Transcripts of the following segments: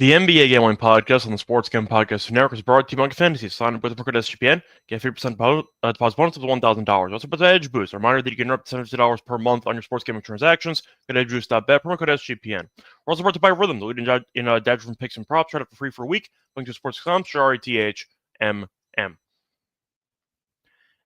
The NBA Gambling Podcast on the Sports Gambling Podcast Network is brought to you by Underdog Fantasy. Sign up with the code SGPN, get 50% deposit bonus up to $1,000. Also, put Edge Boost. A reminder that you can earn up to $70 per month on your sports gambling transactions. Go to edgeboost.bet, promo code SGPN. We're also brought to you by Rhythm, the leading in data-driven picks and props. Try it for free for a week. Link to sports.com, RETHMM.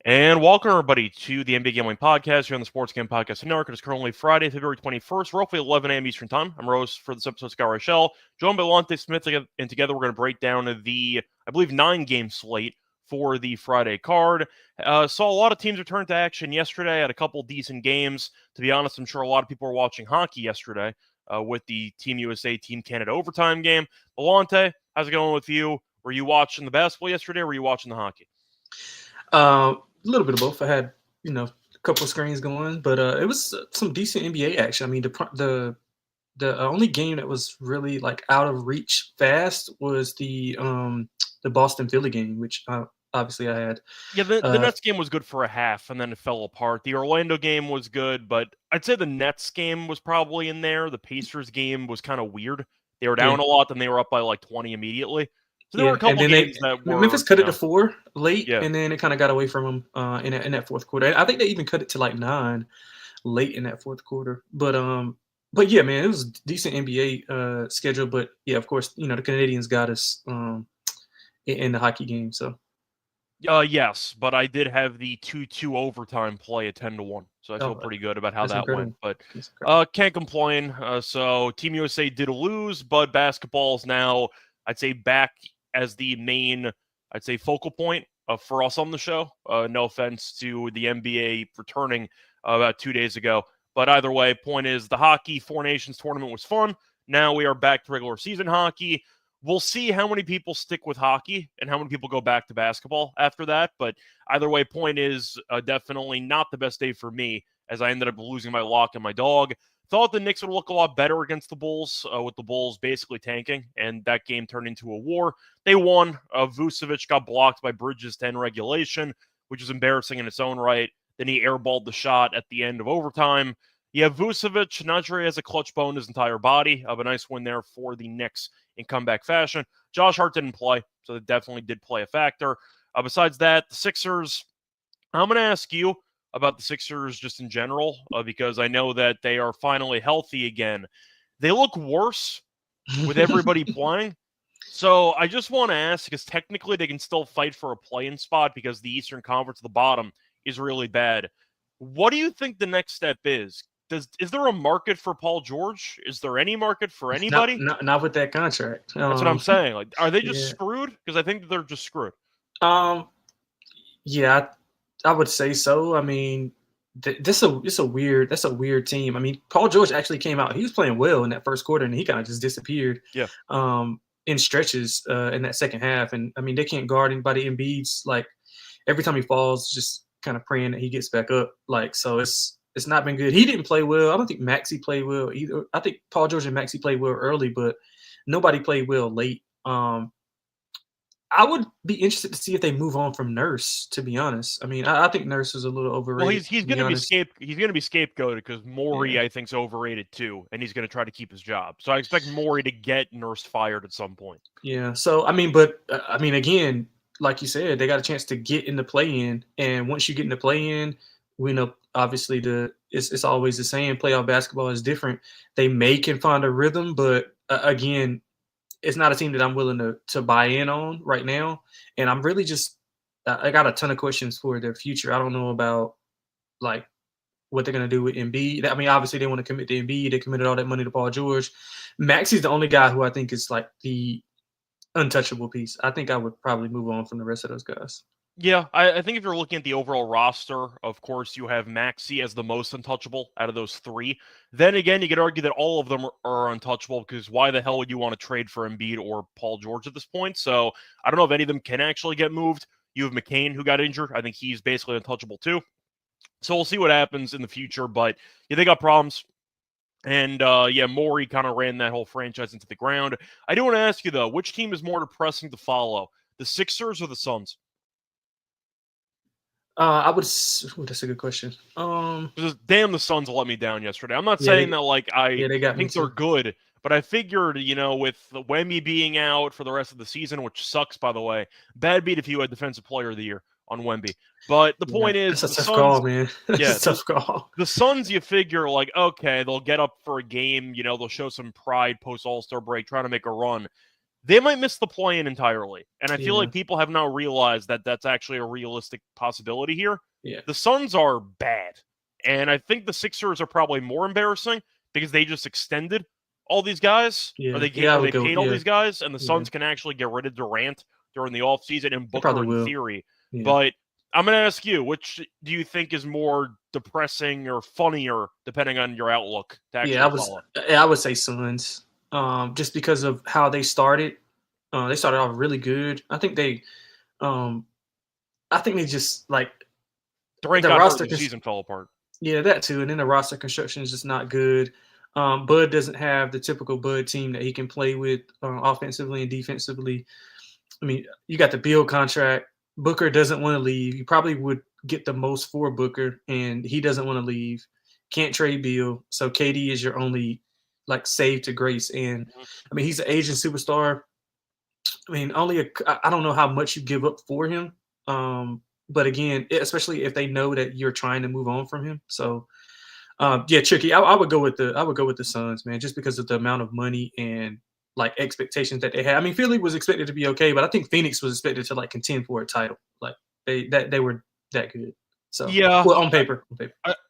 And welcome, everybody, to the NBA Gambling Podcast here on the Sports Gambling Podcast Network. It is currently Friday, February 21st, roughly 11 a.m. Eastern Time. I'm Rose for this episode, Reichel, joined by Lonte Smith, and together we're going to break down the, I believe, 9-game slate for the Friday card. Saw a lot of teams return to action yesterday, had a couple decent games. To be honest, I'm sure a lot of people were watching hockey yesterday with the Team USA, Team Canada overtime game. But Lonte, how's it going with you? Were you watching the basketball yesterday, or were you watching the hockey? A little bit of both. I had, a couple of screens going, but it was some decent NBA action. I mean, the only game that was really like out of reach fast was the Boston Philly game, which obviously I had. Yeah, the Nets game was good for a half, and then it fell apart. The Orlando game was good, but I'd say the Nets game was probably in there. The Pacers game was kind of weird. They were down a lot, then they were up by like 20 immediately. So there were a couple games that were... Memphis cut it to 4 late, and then it kind of got away from them in that fourth quarter. I think they even cut it to like 9 late in that fourth quarter. But yeah, man, it was a decent NBA schedule. But yeah, of course, the Canadians got us in the hockey game. So yes, but I did have the 2-2 overtime play at 10-1, so I feel pretty good about how that went. But can't complain. So Team USA did lose, but basketball's now, I'd say, back as the main, I'd say, focal point for us on the show. No offense to the NBA returning about 2 days ago. But either way, point is the hockey Four Nations tournament was fun. Now we are back to regular season hockey. We'll see how many people stick with hockey and how many people go back to basketball after that. But either way, point is definitely not the best day for me, as I ended up losing my lock and my dog. Thought the Knicks would look a lot better against the Bulls, with the Bulls basically tanking, and that game turned into a war. They won. Vucevic got blocked by Bridges to end regulation, which is embarrassing in its own right. Then he airballed the shot at the end of overtime. Yeah, Vucevic, not sure he has a clutch bone in his entire body. A nice win there for the Knicks in comeback fashion. Josh Hart didn't play, so that definitely did play a factor. Besides that, the Sixers, I'm going to ask you about the Sixers just in general, because I know that they are finally healthy again. They look worse with everybody playing. So I just want to ask, because technically they can still fight for a play-in spot because the Eastern Conference at the bottom is really bad. What do you think the next step is? Is there a market for Paul George? Is there any market for anybody? Not with that contract. That's what I'm saying. Like, are they just screwed? Because I think that they're just screwed. Yeah, I would say so. I mean, that's a weird team. I mean, Paul George actually came out. He was playing well in that first quarter, and he kind of just disappeared. Yeah. In stretches in that second half, and I mean, they can't guard anybody. Embiid's like every time he falls, just kind of praying that he gets back up. Like, so it's not been good. He didn't play well. I don't think Maxey played well either. I think Paul George and Maxey played well early, but nobody played well late. I would be interested to see if they move on from Nurse, to be honest. I mean, I think Nurse is a little overrated. Well, he's going to be scapegoated because Morey, I think, is overrated too, and he's going to try to keep his job. So I expect Morey to get Nurse fired at some point. Yeah. So again, like you said, they got a chance to get in the play-in, and once you get in the play-in, we know obviously it's always the same. Playoff basketball is different. They can find a rhythm, but again, it's not a team that I'm willing to buy in on right now. And I'm really I got a ton of questions for their future. I don't know about like what they're going to do with Embiid. I mean, obviously they want to commit to Embiid. They committed all that money to Paul George. Maxey's the only guy who I think is like the untouchable piece. I think I would probably move on from the rest of those guys. Yeah, I think if you're looking at the overall roster, of course, you have Maxey as the most untouchable out of those three. Then again, you could argue that all of them are untouchable, because why the hell would you want to trade for Embiid or Paul George at this point? So I don't know if any of them can actually get moved. You have McCain, who got injured. I think he's basically untouchable too. So we'll see what happens in the future. But yeah, they got problems. And Morey kind of ran that whole franchise into the ground. I do want to ask you, though, which team is more depressing to follow, the Sixers or the Suns? That's a good question. Damn, the Suns let me down yesterday. I'm not saying that like I think they're good, But I figured, with Wemby being out for the rest of the season, which sucks, by the way, bad beat if you had Defensive Player of the Year on Wemby. But the point is, that's a the tough Suns, call, man. That's yeah, a tough call. The Suns, you figure, like, okay, they'll get up for a game, they'll show some pride post All-Star break, trying to make a run. They might miss the play-in entirely. And I feel like people have now realized that that's actually a realistic possibility here. Yeah. The Suns are bad. And I think the Sixers are probably more embarrassing because they just extended all these guys. Or they paid all these guys, and the Suns can actually get rid of Durant during the offseason and Booker in theory. Yeah. But I'm going to ask you, which do you think is more depressing or funnier, depending on your outlook? I would say Suns, just because of how they started. They started off really good. I think they just like Durant got hurt and the season fell apart. Yeah, that too. And then the roster construction is just not good. Bud doesn't have the typical Bud team that he can play with offensively and defensively. I mean, you got the Beal contract. Booker doesn't want to leave. You probably would get the most for Booker, and he doesn't want to leave. Can't trade Beal. So KD is your only save to grace. And I mean, he's an Asian superstar. I mean, I don't know how much you give up for him. But again, especially if they know that you're trying to move on from him. So tricky. I would go with the Suns, man, just because of the amount of money and expectations that they had. I mean, Philly was expected to be okay, but I think Phoenix was expected to contend for a title. They were that good. So yeah, well, on paper.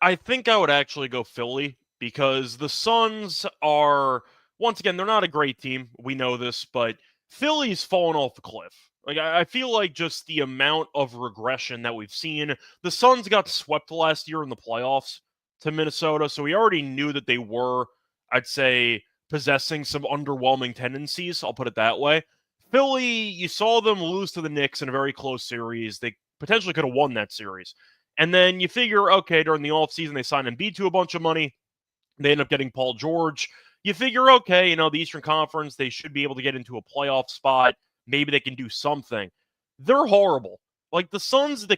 I think I would actually go Philly because the Suns are, once again, they're not a great team. We know this, but Philly's fallen off the cliff. I feel like just the amount of regression that we've seen. The Suns got swept last year in the playoffs to Minnesota, so we already knew that they were, I'd say, possessing some underwhelming tendencies. I'll put it that way. Philly, you saw them lose to the Knicks in a very close series. They potentially could have won that series. And then you figure, okay, during the offseason, they signed Embiid to a bunch of money. They end up getting Paul George. You figure, okay, the Eastern Conference, they should be able to get into a playoff spot. Maybe they can do something. They're horrible. The Suns, the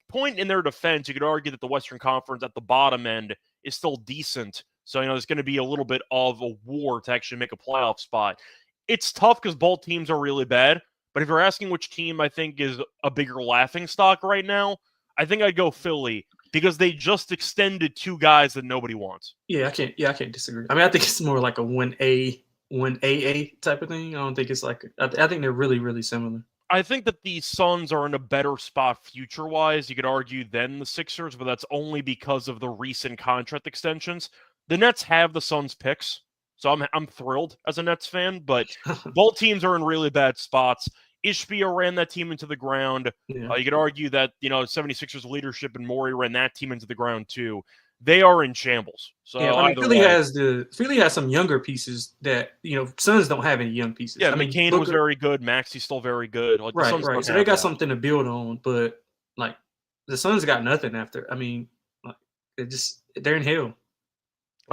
point in their defense, you could argue that the Western Conference at the bottom end is still decent. So, there's going to be a little bit of a war to actually make a playoff spot. It's tough because both teams are really bad. But if you're asking which team I think is a bigger laughingstock right now, I think I'd go Philly because they just extended two guys that nobody wants. Yeah, I can't disagree. I mean, I think it's more like a 1A, 1AA type of thing. I don't think it's I think they're really, really similar. I think that the Suns are in a better spot future-wise, you could argue, than the Sixers, but that's only because of the recent contract extensions. The Nets have the Suns picks, so I'm thrilled as a Nets fan, but both teams are in really bad spots. Ishbia ran that team into the ground. Yeah. You could argue that, 76ers leadership and Morey ran that team into the ground too. They are in shambles. So yeah, I mean, Philly has some younger pieces that Suns don't have any young pieces. Yeah, I mean, McCain was very good. Maxey's still very good. Right. So they got something to build on, but the Suns got nothing after. I mean, they're in hell.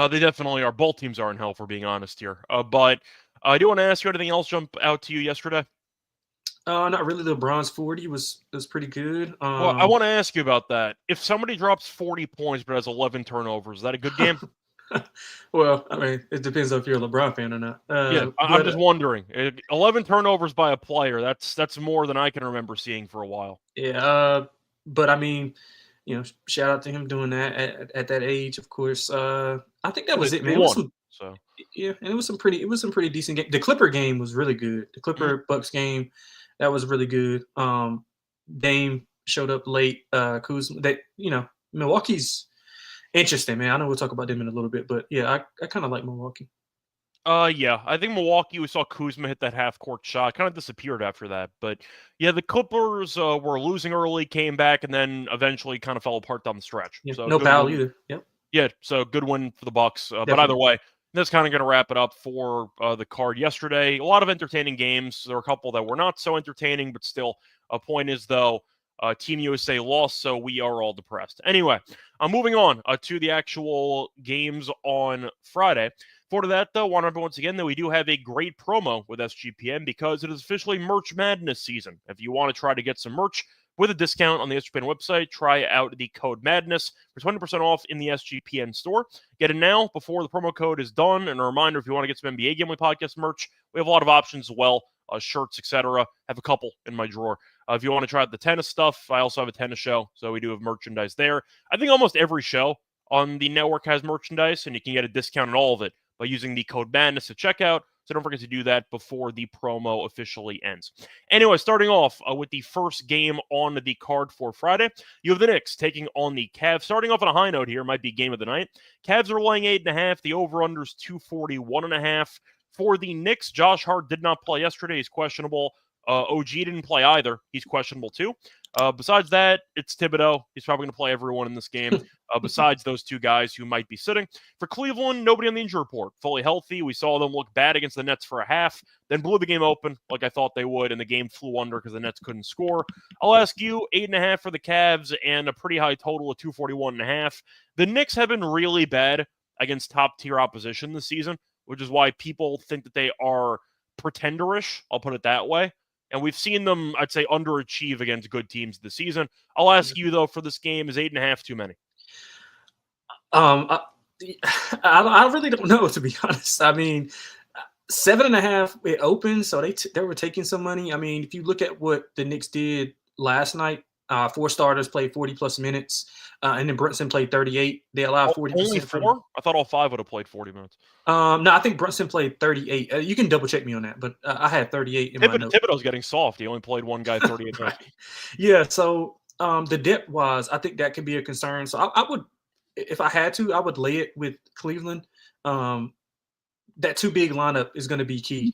They definitely are. Both teams are in hell, for being honest here. But I do want to ask you, anything else jump out to you yesterday? Not really. LeBron's 40 was pretty good. Well, I want to ask you about that. If somebody drops 40 points but has 11 turnovers, is that a good game? Well, I mean, it depends if you're a LeBron fan or not. I'm just wondering. 11 turnovers by a player, that's more than I can remember seeing for a while. Yeah, but I mean, shout out to him doing that at that age, of course. I think that was it, man. Yeah, and it was some pretty decent game. The Clipper game was really good. The Clipper Bucks game, that was really good. Dame showed up late. Kuzma, Milwaukee's interesting, man. I know we'll talk about them in a little bit, but yeah, I kind of like Milwaukee. Yeah, I think Milwaukee, we saw Kuzma hit that half-court shot. Kind of disappeared after that. But, yeah, the Clippers were losing early, came back, and then eventually kind of fell apart down the stretch. Yeah, so no foul either. Yep. Yeah, so good win for the Bucks. But either way, that's kind of going to wrap it up for the card yesterday. A lot of entertaining games. There were a couple that were not so entertaining, but still, a point is, though, Team USA lost, so we are all depressed. Anyway, moving on to the actual games on Friday. For that, though, I want to remember once again that we do have a great promo with SGPN because it is officially Merch Madness season. If you want to try to get some merch with a discount on the SGPN website. Try out the code MADNESS for 20% off in the SGPN store. Get it now before the promo code is done. And a reminder, if you want to get some NBA Gambling Podcast merch, we have a lot of options as well, shirts, etc. Have a couple in my drawer. If you want to try out the tennis stuff, I also have a tennis show, so we do have merchandise there. I think almost every show on the network has merchandise, and you can get a discount on all of it by using the code MADNESS at checkout. So don't forget to do that before the promo officially ends. Anyway, starting off with the first game on the card for Friday, you have the Knicks taking on the Cavs. Starting off on a high note here, might be game of the night. Cavs are laying 8.5. The over-under is 241.5. For the Knicks, Josh Hart did not play yesterday. He's questionable. OG didn't play either. He's questionable too. Besides that, it's Thibodeau. He's probably going to play everyone in this game, besides those two guys who might be sitting. For Cleveland, nobody on the injury report. Fully healthy. We saw them look bad against the Nets for a half, then blew the game open like I thought they would, and the game flew under because the Nets couldn't score. I'll ask you, 8.5 for the Cavs and a pretty high total of 241.5. The Knicks have been really bad against top-tier opposition this season, which is why people think that they are pretenderish. I'll put it that way. And we've seen them, I'd say, underachieve against good teams this season. I'll ask you, though, for this game, is 8.5 too many? I really don't know, to be honest. I mean, 7.5, it opened, so they were taking some money. I mean, if you look at what the Knicks did last night, 4 starters played 40-plus minutes, and then Brunson played 38. They allowed 40%. Only 4? I thought all 5 would have played 40 minutes. No, I think Brunson played 38. You can double-check me on that, but I had 38 in my notes. Thibodeau's getting soft. He only played one guy 38 minutes. Yeah, so the depth-wise, I think that could be a concern. So I would, if I had to, I would lay it with Cleveland. That two-big lineup is going to be key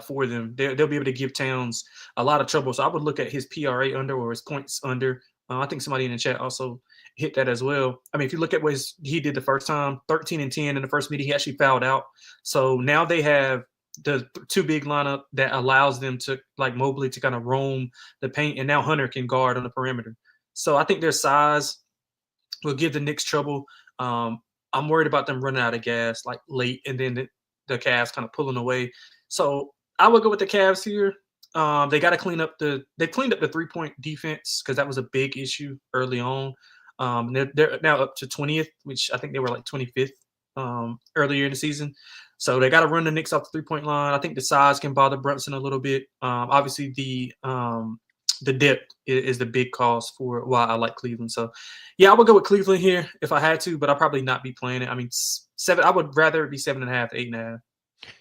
for them. They'll be able to give Towns a lot of trouble. So I would look at his PRA under or his points under. I think somebody in the chat also hit that as well. I mean, if you look at what he did the first time, 13-10 in the first meeting, he actually fouled out. So now they have the two-big lineup that allows them to, like Mobley, to kind of roam the paint, and now Hunter can guard on the perimeter. So I think their size will give the Knicks trouble. I'm worried about them running out of gas like late, and then the Cavs kind of pulling away. So I would go with the Cavs here. They got to clean up they cleaned up the 3-point defense because that was a big issue early on. They're now up to 20th, which I think they were like 25th earlier in the season. So they got to run the Knicks off the 3-point line. I think the size can bother Brunson a little bit. Obviously, the depth is the big cause for why I like Cleveland. So, yeah, I would go with Cleveland here if I had to, but I'll probably not be playing it. I mean, 7. I would rather it be 7.5 to 8.5.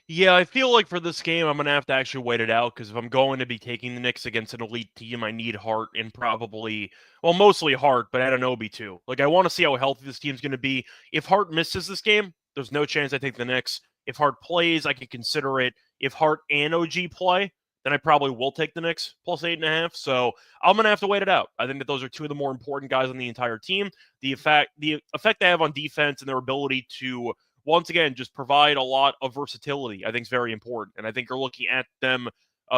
Yeah, I feel like for this game, I'm going to have to actually wait it out because if I'm going to be taking the Knicks against an elite team, I need Hart and probably, well, mostly Hart, but Anunoby too. Like, I want to see how healthy this team's going to be. If Hart misses this game, there's no chance I take the Knicks. If Hart plays, I can consider it. If Hart and OG play, then I probably will take the Knicks plus 8.5. So I'm going to have to wait it out. I think that those are two of the more important guys on the entire team. The effect they have on defense and their ability to, once again, just provide a lot of versatility, I think is very important. And I think you're looking at them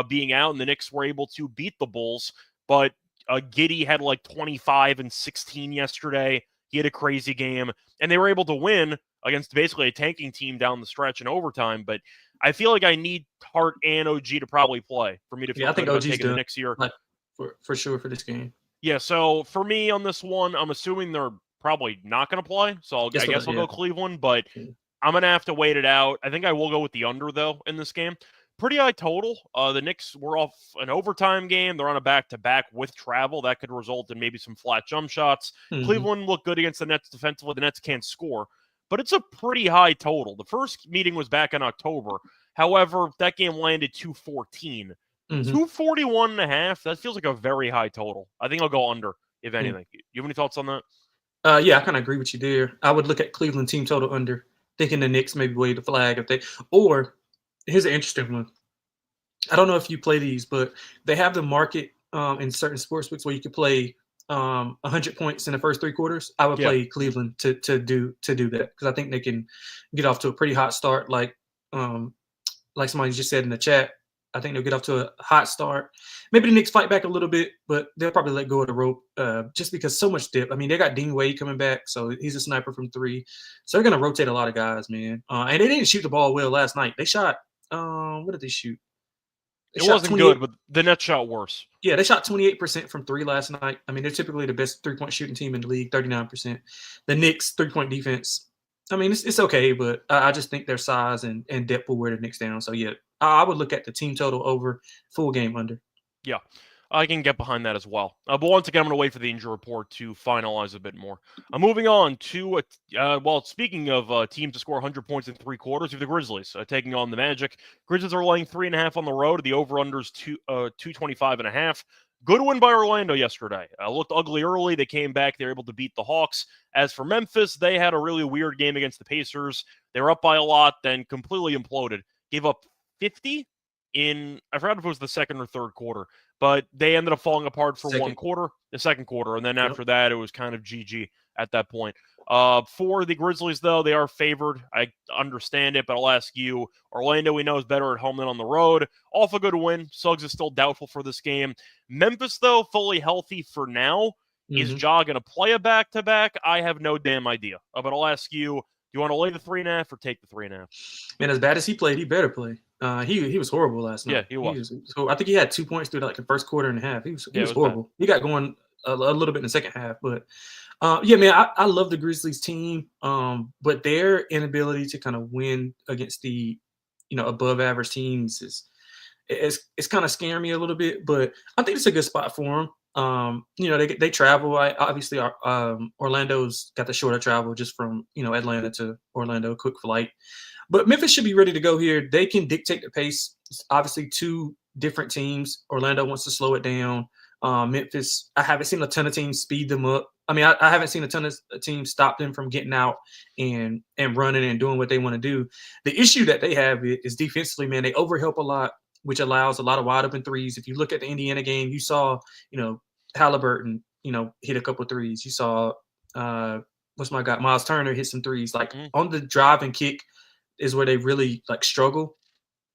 being out, and the Knicks were able to beat the Bulls. But Giddey had like 25 and 16 yesterday. He had a crazy game. And they were able to win against basically a tanking team down the stretch in overtime. But I feel like I need Hart and OG to probably play for me to feel good about taking the Knicks here. Like, for sure for this game. Yeah, so for me on this one, I'm assuming they're probably not going to play. So I guess I'll go Cleveland, but I'm going to have to wait it out. I think I will go with the under, though, in this game. Pretty high total. The Knicks were off an overtime game. They're on a back-to-back with travel. That could result in maybe some flat jump shots. Cleveland looked good against the Nets defensively. The Nets can't score. But it's a pretty high total. The first meeting was back in October. However, that game landed 214. 241.5, that feels like a very high total. I think I'll go under, if anything. You have any thoughts on that? Yeah, I kind of agree with you there. I would look at Cleveland team total under, thinking the Knicks maybe wave the flag if they, or here's an interesting one. I don't know if you play these, but they have the market in certain sportsbooks where you could play 100 points in the first 3 quarters. I would play Cleveland to do that because I think they can get off to a pretty hot start, like somebody just said in the chat. I think they'll get off to a hot start. Maybe the Knicks fight back a little bit, but they'll probably let go of the rope just because so much depth. I mean, they got Dean Wade coming back, so he's a sniper from 3. So they're going to rotate a lot of guys, man. And they didn't shoot the ball well last night. They shot what did they shoot? It wasn't good, but the Nets shot worse. Yeah, they shot 28% from three last night. I mean, they're typically the best three-point shooting team in the league, 39%. The Knicks three-point defense, I mean, it's okay, but I just think their size and depth will wear the Knicks down. So yeah, I would look at the team total over, full game under. Yeah, I can get behind that as well. But once again, I'm going to wait for the injury report to finalize a bit more. Moving on to, speaking of teams to score 100 points in 3 quarters, you have the Grizzlies taking on the Magic. Grizzlies are laying 3.5 on the road. The over-under's 225.5. Good win by Orlando yesterday. Looked ugly early. They came back. They were able to beat the Hawks. As for Memphis, they had a really weird game against the Pacers. They were up by a lot, then completely imploded. Gave up 50 I forgot if it was the second or third quarter, but they ended up falling apart for the second quarter, and then after that, it was kind of GG at that point. For the Grizzlies, though, they are favored. I understand it, but I'll ask you, Orlando, we know, is better at home than on the road. Off a good win. Suggs is still doubtful for this game. Memphis, though, fully healthy for now. Is Ja going to play a back-to-back? I have no damn idea. But I'll ask you, do you want to lay the 3.5 or take the 3.5? Man, as bad as he played, he better play. He was horrible last night. Yeah, he was. So I think he had 2 points through like the first quarter and a half. He was horrible. Bad. He got going a little bit in the second half, but yeah, man, I love the Grizzlies team, but their inability to kind of win against the above average teams it's kind of scaring me a little bit. But I think it's a good spot for them. They travel. Obviously, Orlando's got the shorter travel just from Atlanta to Orlando, quick flight. But Memphis should be ready to go here. They can dictate the pace. It's obviously 2 different teams. Orlando wants to slow it down. Memphis, I haven't seen a ton of teams speed them up. I mean, I haven't seen a ton of teams stop them from getting out and running and doing what they want to do. The issue that they have is defensively, man, they overhelp a lot, which allows a lot of wide open threes. If you look at the Indiana game, you saw, Halliburton, hit a couple threes. You saw, what's my guy, Miles Turner hit some threes. Like on the drive and kick is where they really like struggle.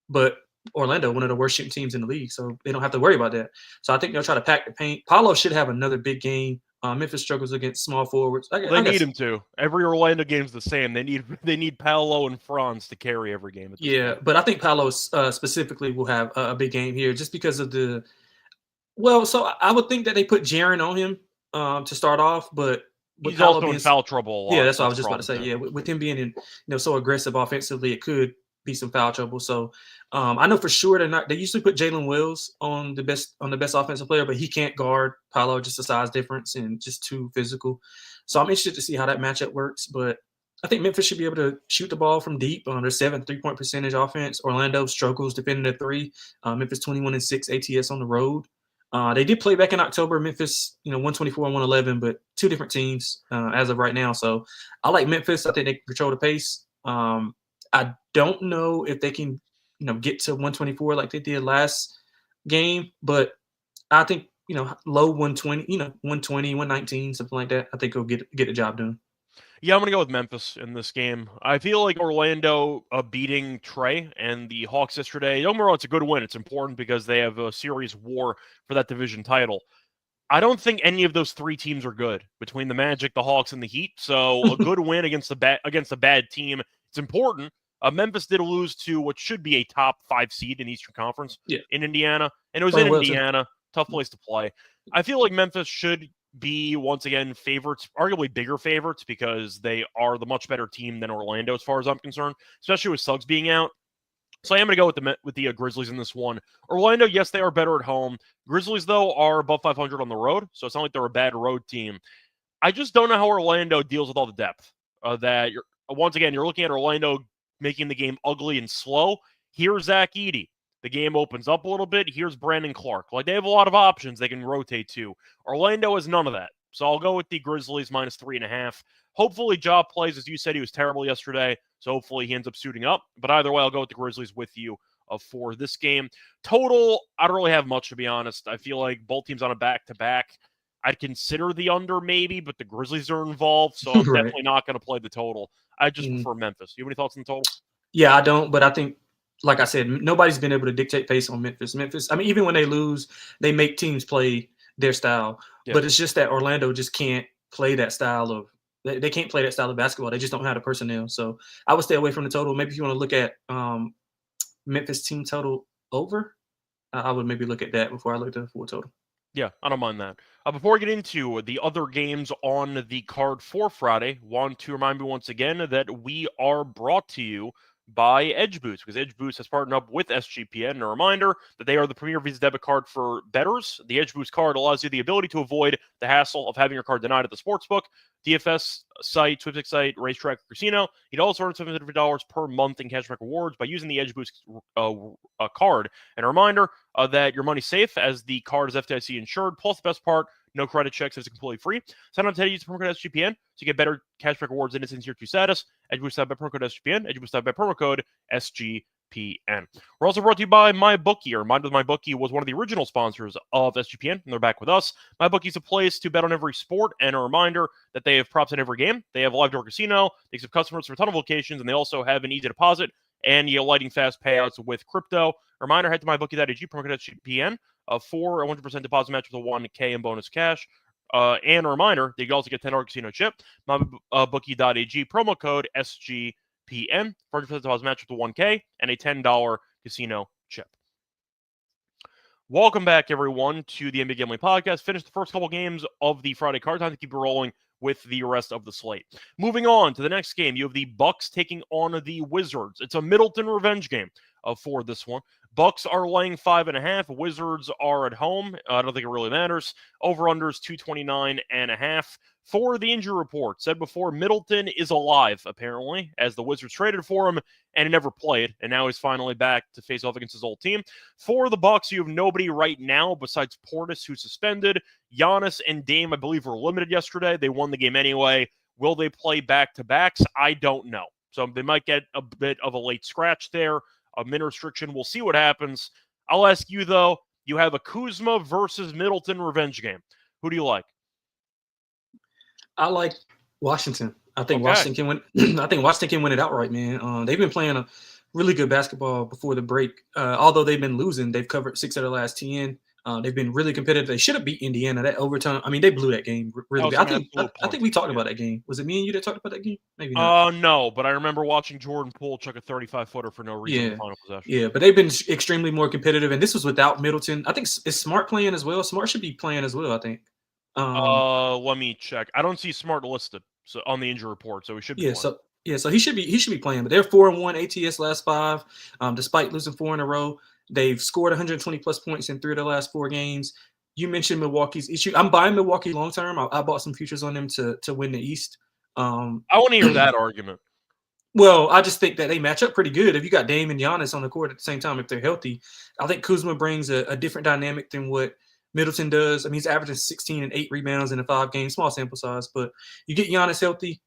But Orlando, one of the worst shooting teams in the league, so they don't have to worry about that. So I think they'll try to pack the paint. Paolo should have another big game. Memphis struggles against small forwards. They need him to. Every Orlando game's the same. They need Paolo and Franz to carry every game. Yeah, but I think Paolo specifically will have a big game here just because of the – well, so I would think that they put Jaren on him to start off, but he's also in foul trouble a lot. Yeah, that's what I was just about to say. Yeah, with him being so aggressive offensively, it could be some foul trouble. So I know for sure they usually put Jalen Wills on the best offensive player, but he can't guard Paolo, just a size difference and just too physical. So I'm interested to see how that matchup works. But I think Memphis should be able to shoot the ball from deep. Their 7th 3-point percentage offense. Orlando struggles defending the 3. Memphis 21-6 ATS on the road. They did play back in October. Memphis, 124-111, but 2 different teams as of right now. So I like Memphis. I think they can control the pace. I don't know if they can, get to 124 like they did last game, but I think, low 120, 120, 119, something like that. I think he'll get the job done. Yeah, I'm going to go with Memphis in this game. I feel like Orlando beating Trey and the Hawks yesterday. Don't get me wrong, it's a good win. It's important because they have a serious war for that division title. I don't think any of those 3 teams are good between the Magic, the Hawks, and the Heat. So a good win against a bad team, it's important. Memphis did lose to what should be a top 5 seed in Eastern Conference in Indiana, and it was in Indiana. Tough place to play. I feel like Memphis should be, once again, favorites, arguably bigger favorites, because they are the much better team than Orlando as far as I'm concerned, especially with Suggs being out. So I am going to go with the Grizzlies in this one. Orlando, yes, they are better at home. Grizzlies, though, are above 500 on the road, so it's not like they're a bad road team. I just don't know how Orlando deals with all the depth. Once again, you're looking at Orlando making the game ugly and slow. Here's Zach Edey. The game opens up a little bit. Here's Brandon Clark. Like, they have a lot of options they can rotate to. Orlando has none of that. So I'll go with the Grizzlies minus 3.5. Hopefully, Ja plays. As you said, he was terrible yesterday. So hopefully he ends up suiting up. But either way, I'll go with the Grizzlies with you for this game. Total, I don't really have much, to be honest. I feel like both teams on a back-to-back. I'd consider the under maybe, but the Grizzlies are involved. So I'm definitely not going to play the total. I just prefer Memphis. You have any thoughts on the total? Yeah, I don't. But I think, like I said, nobody's been able to dictate pace on Memphis. I mean, even when they lose, they make teams play their style. Yeah. But it's just that Orlando just can't play that style of – they can't play that style of basketball. They just don't have the personnel. So I would stay away from the total. Maybe if you want to look at Memphis team total over, I would maybe look at that before I look at the full total. Yeah, I don't mind that. Before we get into the other games on the card for Friday, want to remind me once again that we are brought to you by Edge Boost, because Edge Boost has partnered up with SGPN. And a reminder that they are the premier Visa debit card for bettors. The Edge Boost card allows you the ability to avoid the hassle of having your card denied at the sportsbook, DFS site, sweepstakes site, racetrack, or casino. You'd also earn $750 per month in cashback rewards by using the Edge Boost card. And a reminder that your money's safe, as the card is FDIC insured. Plus, the best part, no credit checks, it's completely free. Sign up today, use the promo code SGPN to get better cashback rewards in instant tier 2 status. Edge Boost by promo code SGPN. Edge Boost by promo code SGPN. We're also brought to you by MyBookie. A reminder that MyBookie was one of the original sponsors of SGPN, and they're back with us. MyBookie is a place to bet on every sport, and a reminder that they have props in every game. They have a live door casino. They accept customers for a ton of locations, and they also have an easy deposit and lightning fast payouts with crypto. A reminder, head to mybookie.ag, promo code SGPN. For a 100% deposit match with a $1K in bonus cash. And a reminder, they can also get $10 casino chip. MyBookie.ag, promo code SGPN. For 100% deposit match with a $1K and a $10 casino chip. Welcome back, everyone, to the NBA Gambling Podcast. Finished the first couple games of the Friday card. Time to keep it rolling with the rest of the slate. Moving on to the next game, you have the Bucks taking on the Wizards. It's a Middleton revenge game for this one. Bucks are laying 5.5. Wizards are at home. I don't think it really matters. Over-unders 229.5. For the injury report, said before, Middleton is alive, apparently, as the Wizards traded for him, and he never played, and now he's finally back to face off against his old team. For the Bucks, you have nobody right now besides Portis, who's suspended. Giannis and Dame, I believe, were limited yesterday. They won the game anyway. Will they play back-to-backs? I don't know. So they might get a bit of a late scratch there. A min restriction. We'll see what happens. I'll ask you, though, you have a Kuzma versus Middleton revenge game. Who do you like? I like Washington. I think Washington can win. I think Washington can win it outright, man. They've been playing a really good basketball before the break. Although they've been losing, they've covered 6 of their last 10. They've been really competitive. They should have beat Indiana. That overtime. I mean, they blew that game really good. I think we talked about that game. Was it me and you that talked about that game? Maybe not. No, but I remember watching Jordan Poole chuck a 35-footer for no reason in the final possession. Yeah, but they've been extremely more competitive, and this was without Middleton. I think is Smart playing as well. Smart should be playing as well, I think. Let me check. I don't see Smart listed on the injury report, so he should be playing. So he should be playing. But they're 4-1 ATS last 5, despite losing 4 in a row. They've scored 120 plus points in 3 of their last 4 games. You mentioned Milwaukee's issue. I'm buying Milwaukee long term. I bought some futures on them to win the East. I want to hear that argument. Well, I just think that they match up pretty good. If you got Dame and Giannis on the court at the same time, if they're healthy, I think Kuzma brings a different dynamic than what Middleton does. I mean, he's averaging 16 and 8 rebounds in a 5-game, small sample size. But you get Giannis healthy,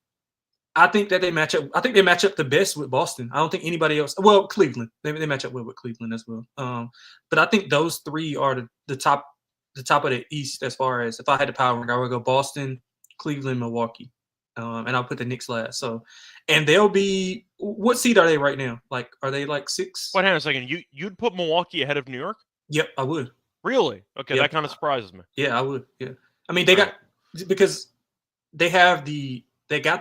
I think that they match up. I think they match up the best with Boston. I don't think anybody else. Well, Cleveland. They match up well with Cleveland as well. But I think those 3 are the top of the East as far as if I had the power rank, I would go Boston, Cleveland, Milwaukee, and I'll put the Knicks last. So, and they'll be what seed are they right now? Like, are they like 6? Wait, hang on a second. You'd put Milwaukee ahead of New York? Yep, I would. Really? Okay, that kind of surprises me. Yeah, I would. Yeah, I mean because they got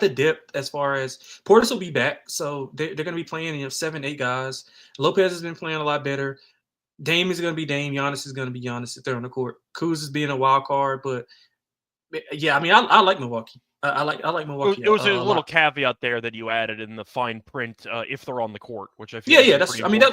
the depth as far as Portis will be back, so they're going to be playing 7, 8 guys. Lopez has been playing a lot better. Dame is going to be Dame. Giannis is going to be Giannis if they're on the court. Kuz is being a wild card, but yeah, I mean, I like Milwaukee. I like Milwaukee. It was a little caveat there that you added in the fine print if they're on the court, which I feel. Yeah.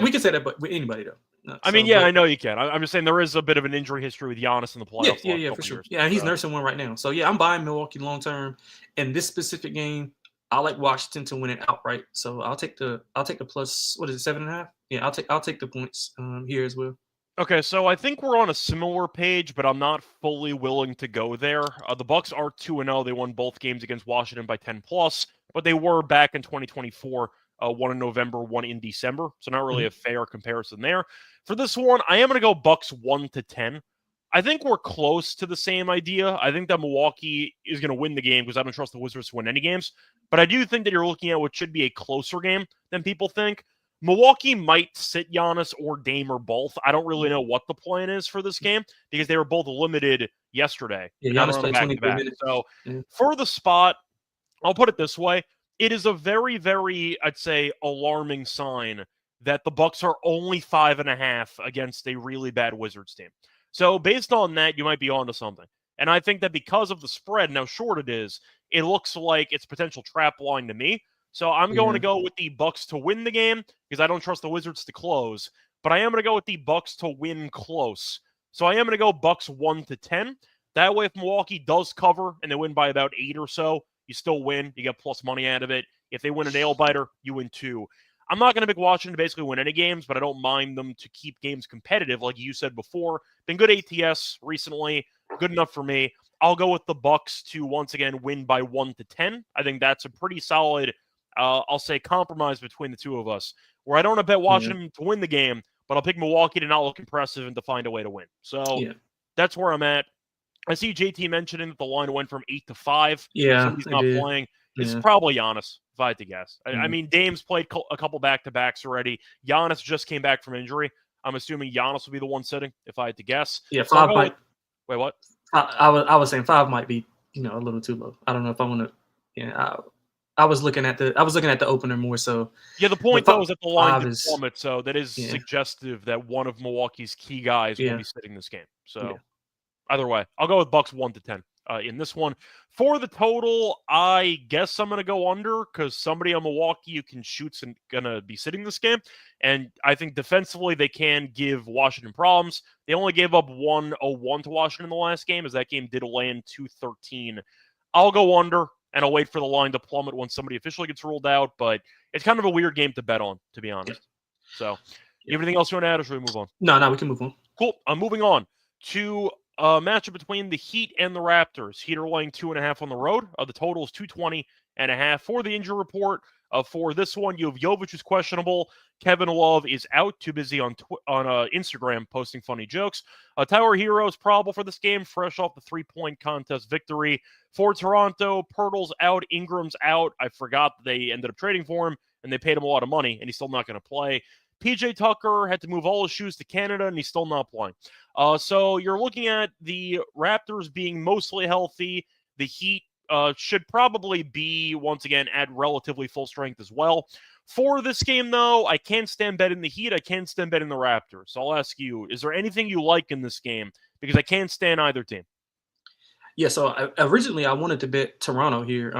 We can say that, but with anybody though. I know you can. I'm just saying there is a bit of an injury history with Giannis in the playoffs. Yeah, for sure. Yeah, and he's nursing one right now. So yeah, I'm buying Milwaukee long term. In this specific game, I like Washington to win it outright. So I'll take the plus. What is it, 7.5? Yeah, I'll take the points here as well. Okay, so I think we're on a similar page, but I'm not fully willing to go there. The Bucks are 2-0. They won both games against Washington by 10+, but they were back in 2024, one in November, one in December. So not really a fair comparison there. For this one, I am going to go Bucks 1-10. I think we're close to the same idea. I think that Milwaukee is going to win the game because I don't trust the Wizards to win any games. But I do think that you're looking at what should be a closer game than people think. Milwaukee might sit Giannis or Dame or both. I don't really know what the plan is for this game because they were both limited yesterday. Yeah, Giannis played 23 minutes. So for the spot, I'll put it this way. It is a very, very, I'd say, alarming sign that the Bucks are only 5.5 against a really bad Wizards team. So based on that, you might be onto something. And I think that because of the spread and how short it is, it looks like it's potential trap line to me. So I'm going to go with the Bucks to win the game because I don't trust the Wizards to close. But I am going to go with the Bucks to win close. So I am going to go Bucks 1-10. That way, if Milwaukee does cover and they win by about 8 or so, you still win. You get plus money out of it. If they win a nail biter, you win 2. I'm not going to pick Washington to basically win any games, but I don't mind them to keep games competitive, like you said before. Been good ATS recently, good enough for me. I'll go with the Bucks to once again win by 1-10. I think that's a pretty solid, I'll say, compromise between the two of us, where I don't want to bet Washington to win the game, but I'll pick Milwaukee to not look impressive and to find a way to win. So that's where I'm at. I see JT mentioning that the line went from 8 to 5. Yeah, so he's not playing. It's probably Giannis, if I had to guess. I mean, Dame's played a couple back-to-backs already. Giannis just came back from injury. I'm assuming Giannis will be the one sitting, if I had to guess. Yeah, 5 might. Wait, what? I was saying 5 might be, a little too low. I don't know if I want to. Yeah, I was looking at the opener more so. Yeah, the point though is that the line did plummet, so that is suggestive that one of Milwaukee's key guys will be sitting this game. So either way, I'll go with Bucks 1-10 in this one. For the total, I guess I'm going to go under because somebody on Milwaukee you can shoot's going to be sitting this game. And I think defensively they can give Washington problems. They only gave up 101 to Washington in the last game, as that game did land 213. I'll go under, and I'll wait for the line to plummet when somebody officially gets ruled out. But it's kind of a weird game to bet on, to be honest. So, anything else you want to add, or should we move on? No, we can move on. Cool. I'm moving on to a matchup between the Heat and the Raptors. Heat are laying 2.5 on the road. The total is 220.5 for the injury report. For this one, you have Jovic, who's questionable. Kevin Love is out, too busy on Instagram posting funny jokes. Tyler Hero is probable for this game, fresh off the 3-point contest victory. For Toronto, Pirtle's out, Ingram's out. I forgot that they ended up trading for him, and they paid him a lot of money, and he's still not going to play. PJ Tucker had to move all his shoes to Canada, and he's still not playing. So you're looking at the Raptors being mostly healthy. The Heat should probably be, once again, at relatively full strength as well. For this game, though, I can't stand betting the Heat. I can't stand betting the Raptors. So I'll ask you, is there anything you like in this game? Because I can't stand either team. Yeah, so originally I wanted to bet Toronto here.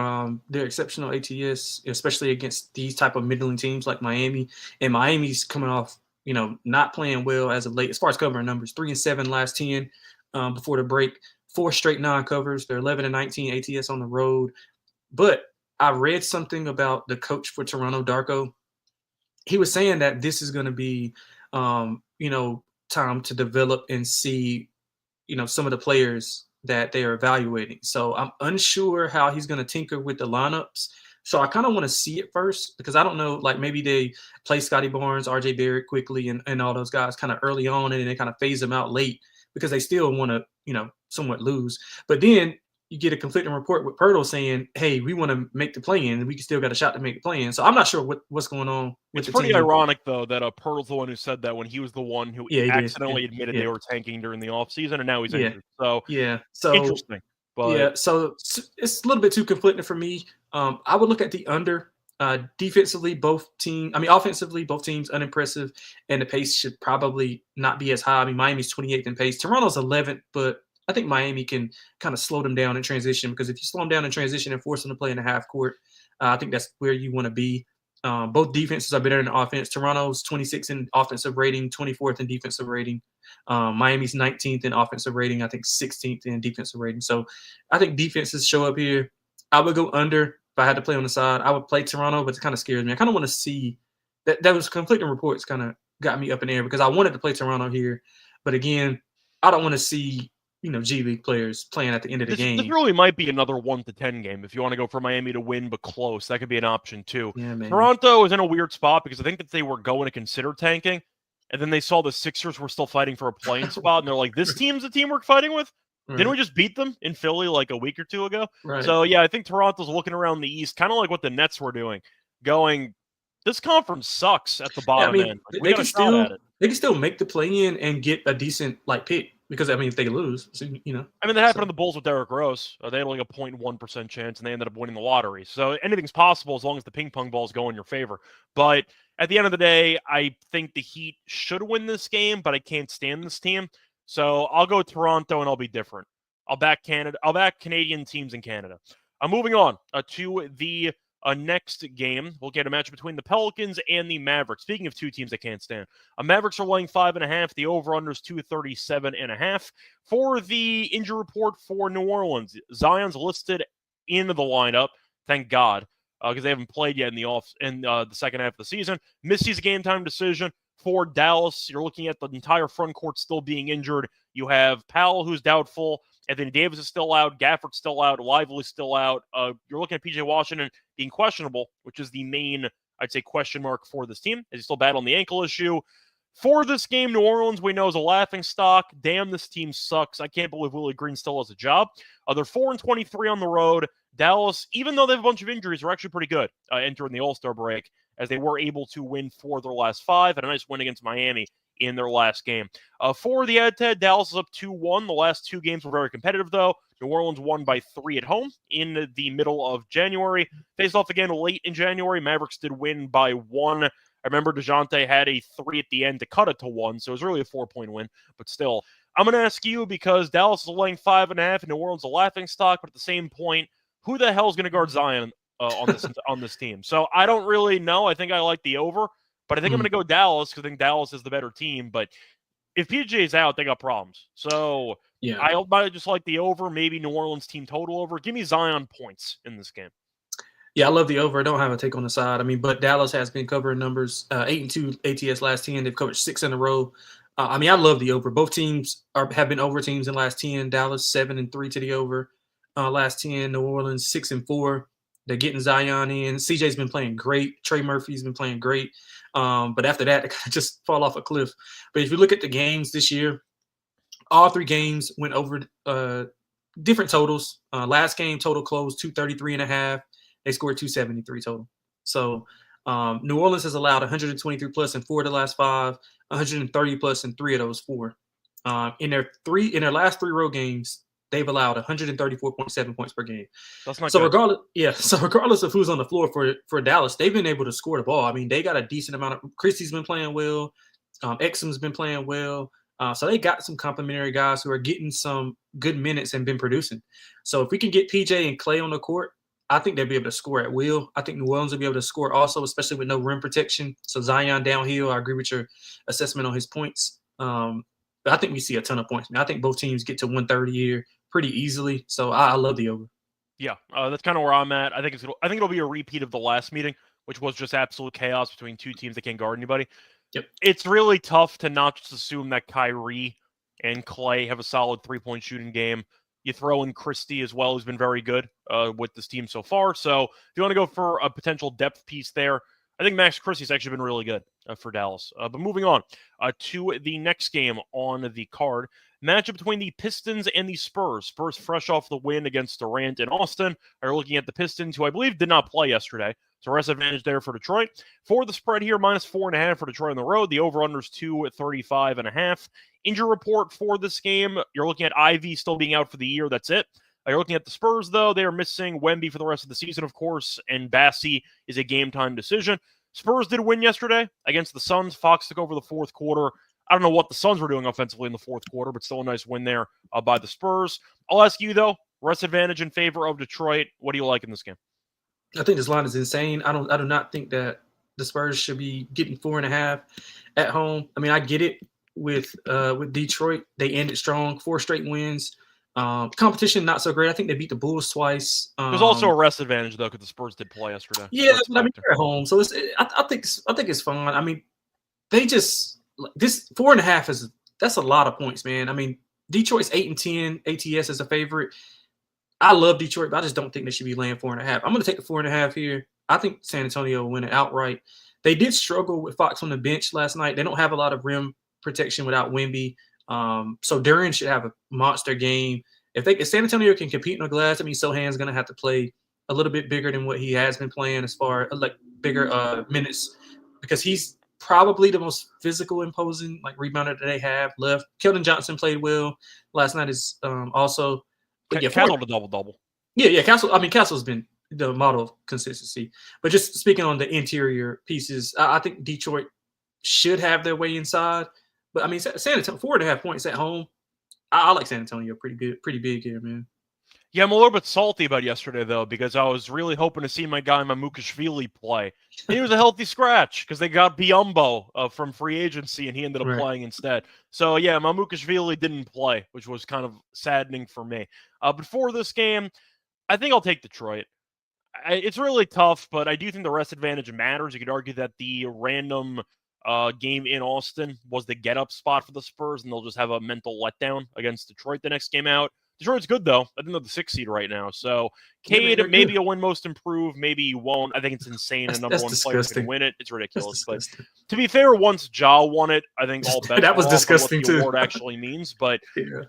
They're exceptional ATS, especially against these type of middling teams like Miami. And Miami's coming off, not playing well as of late. As far as covering numbers, 3-7 last 10 before the break. 4 straight non-covers. They're 11-19 ATS on the road. But I read something about the coach for Toronto, Darko. He was saying that this is going to be, time to develop and see, some of the players that they are evaluating. So I'm unsure how he's going to tinker with the lineups. So I kind of want to see it first because I don't know, like maybe they play Scotty Barnes, RJ Barrett quickly and all those guys kind of early on and then they kind of phase them out late because they still want to, somewhat lose. But then you get a conflicting report with Pirtle saying, hey, we want to make the play-in and we still got a shot to make the play-in. So I'm not sure what's going on with the team. It's pretty ironic, though, that Pirtle's the one who said that when he was the one who accidentally admitted they were tanking during the offseason, and now he's injured. So, interesting. But so it's a little bit too conflicting for me. I would look at the under. Offensively, both teams unimpressive, and the pace should probably not be as high. I mean, Miami's 28th in pace. Toronto's 11th, but I think Miami can kind of slow them down in transition because if you slow them down in transition and force them to play in the half court, I think that's where you want to be. Both defenses are better than offense. Toronto's 26th in offensive rating, 24th in defensive rating. Miami's 19th in offensive rating, I think 16th in defensive rating. So I think defenses show up here. I would go under if I had to play on the side. I would play Toronto, but it kind of scares me. I kind of want to see that. Those conflicting reports kind of got me up in the air because I wanted to play Toronto here. But again, I don't want to see G League players playing at the end of the game. This really might be another 1-10 game if you want to go for Miami to win, but close. That could be an option too. Yeah, Toronto is in a weird spot because I think that they were going to consider tanking, and then they saw the Sixers were still fighting for a playing spot, and they're like, "This team's the team we're fighting with." Right. Didn't we just beat them in Philly like a week or two ago? Right. So yeah, I think Toronto's looking around the East, kind of like what the Nets were doing, going, "This conference sucks at the bottom end. Like, they can still make the play-in and get a decent pick. Because, if they lose, that happened to the Bulls with Derrick Rose. They had like a 0.1% chance, and they ended up winning the lottery. So anything's possible as long as the ping pong balls go in your favor. But at the end of the day, I think the Heat should win this game, but I can't stand this team. So I'll go Toronto, and I'll be different. I'll back Canada. I'll back Canadian teams in Canada. Moving on to the next game. We'll get a match between the Pelicans and the Mavericks. Speaking of two teams I can't stand, Mavericks are laying 5.5. The over/under is 237.5. For the injury report for New Orleans, Zion's listed in the lineup. Thank God, because they haven't played yet in the second half of the season. Missy's a game time decision. For Dallas, you're looking at the entire front court still being injured. You have Powell, who's doubtful. Anthony Davis is still out. Gafford's still out. Lively's still out. You're looking at P.J. Washington being questionable, which is the main, I'd say, question mark for this team, as he's still battling the ankle issue. For this game, New Orleans, we know, is a laughingstock. Damn, this team sucks. I can't believe Willie Green still has a job. They're 4-23 on the road. Dallas, even though they have a bunch of injuries, are actually pretty good entering the All-Star break, as they were able to win 4 of their last 5, and a nice win against Miami in their last game. For the head-to-head, Dallas is up 2-1. The last 2 games were very competitive, though. New Orleans won by 3 at home in the middle of January. Faced off again late in January. Mavericks did win by 1. I remember DeJounte had a 3 at the end to cut it to 1, so it was really a 4-point win. But still, I'm going to ask you, because Dallas is laying 5.5 and New Orleans is a laughingstock, but at the same point, who the hell is going to guard Zion on this team? So I don't really know. I think I like the over, but I think I'm going to go Dallas because I think Dallas is the better team. But if PJ's out, they got problems. So yeah, I might just like the over, maybe New Orleans team total over. Give me Zion points in this game. Yeah, I love the over. I don't have a take on the side. I mean, but Dallas has been covering numbers 8-2 ATS last 10. They've covered 6 in a row. I mean, I love the over. Both teams have been over teams in the last 10. Dallas 7-3 to the over last 10. New Orleans 6-4. They're getting Zion in. CJ's been playing great. Trey Murphy's been playing great. But after that, they kind of just fall off a cliff. But if you look at the games this year, all 3 games went over different totals. Last game total closed 233.5. They scored 273 total. So New Orleans has allowed 123 plus in 4 of the last 5, 130 plus in 3 of those 4. In their last 3 road games, they've allowed 134.7 points per game. That's not so good. Regardless of who's on the floor for Dallas, they've been able to score the ball. I mean, they got a decent amount of Christie's been playing well, Exum's been playing well. So they got some complimentary guys who are getting some good minutes and been producing. So if we can get PJ and Clay on the court, I think they'll be able to score at will. I think New Orleans will be able to score also, especially with no rim protection. So Zion downhill, I agree with your assessment on his points. But I think we see a ton of points. I think both teams get to 130 here pretty easily. So I love the over. Yeah, that's kind of where I'm at. I think it'll be a repeat of the last meeting, which was just absolute chaos between 2 teams that can't guard anybody. Yep. It's really tough to not just assume that Kyrie and Clay have a solid 3-point shooting game. You throw in Christie as well, who's been very good with this team so far. So if you want to go for a potential depth piece there, I think Max Christie's actually been really good for Dallas. But moving on to the next game on the card, matchup between the Pistons and the Spurs. Spurs fresh off the win against Durant in Austin are looking at the Pistons, who I believe did not play yesterday. So rest advantage there for Detroit. For the spread here, -4.5 for Detroit on the road. The over-under is 235.5. Injury report for this game, you're looking at Ivy still being out for the year. That's it. You're looking at the Spurs, though. They are missing Wemby for the rest of the season, of course, and Bassey is a game-time decision. Spurs did win yesterday against the Suns. Fox took over the fourth quarter. I don't know what the Suns were doing offensively in the fourth quarter, but still a nice win there by the Spurs. I'll ask you, though, rest advantage in favor of Detroit. What do you like in this game? I think this line is insane. I do not think that the Spurs should be getting 4.5 at home. I mean, I get it with Detroit. They ended strong, 4 straight wins. Competition not so great. I think they beat the Bulls twice. There's also a rest advantage though, because the Spurs did play yesterday. Yeah, but I mean they're at home, so I think it's fun. I mean, they just this 4.5 that's a lot of points, man. I mean, Detroit's 8-10 ATS as a favorite. I love Detroit, but I just don't think they should be laying 4.5. I'm going to take the 4.5 here. I think San Antonio will win it outright. They did struggle with Fox on the bench last night. They don't have a lot of rim protection without Wemby. So Duran should have a monster game. If San Antonio can compete on the glass, I mean, Sohan's going to have to play a little bit bigger than what he has been playing, as far like bigger minutes, because he's probably the most physical, imposing rebounder that they have left. Keldon Johnson played well last night. Is also. But yeah, Castle to double-double. Yeah, Castle. I mean, Castle's been the model of consistency. But just speaking on the interior pieces, I think Detroit should have their way inside. But I mean, San Antonio 4.5 points at home. I like San Antonio pretty big here, man. Yeah, I'm a little bit salty about yesterday, though, because I was really hoping to see my guy Mamukashvili play. And he was a healthy scratch because they got Biyombo from free agency, and he ended up playing instead. So, yeah, Mamukashvili didn't play, which was kind of saddening for me. But for this game, I think I'll take Detroit. It's really tough, but I do think the rest advantage matters. You could argue that the random game in Austin was the get-up spot for the Spurs, and they'll just have a mental letdown against Detroit the next game out. Detroit's good, though. I think they're the 6th seed right now. So, Cade, maybe a win most improved. Maybe you won't. I think it's insane. A number one player can win it. It's ridiculous. But to be fair, once Ja won it, I think all bets that was disgusting, what the too. award actually means. But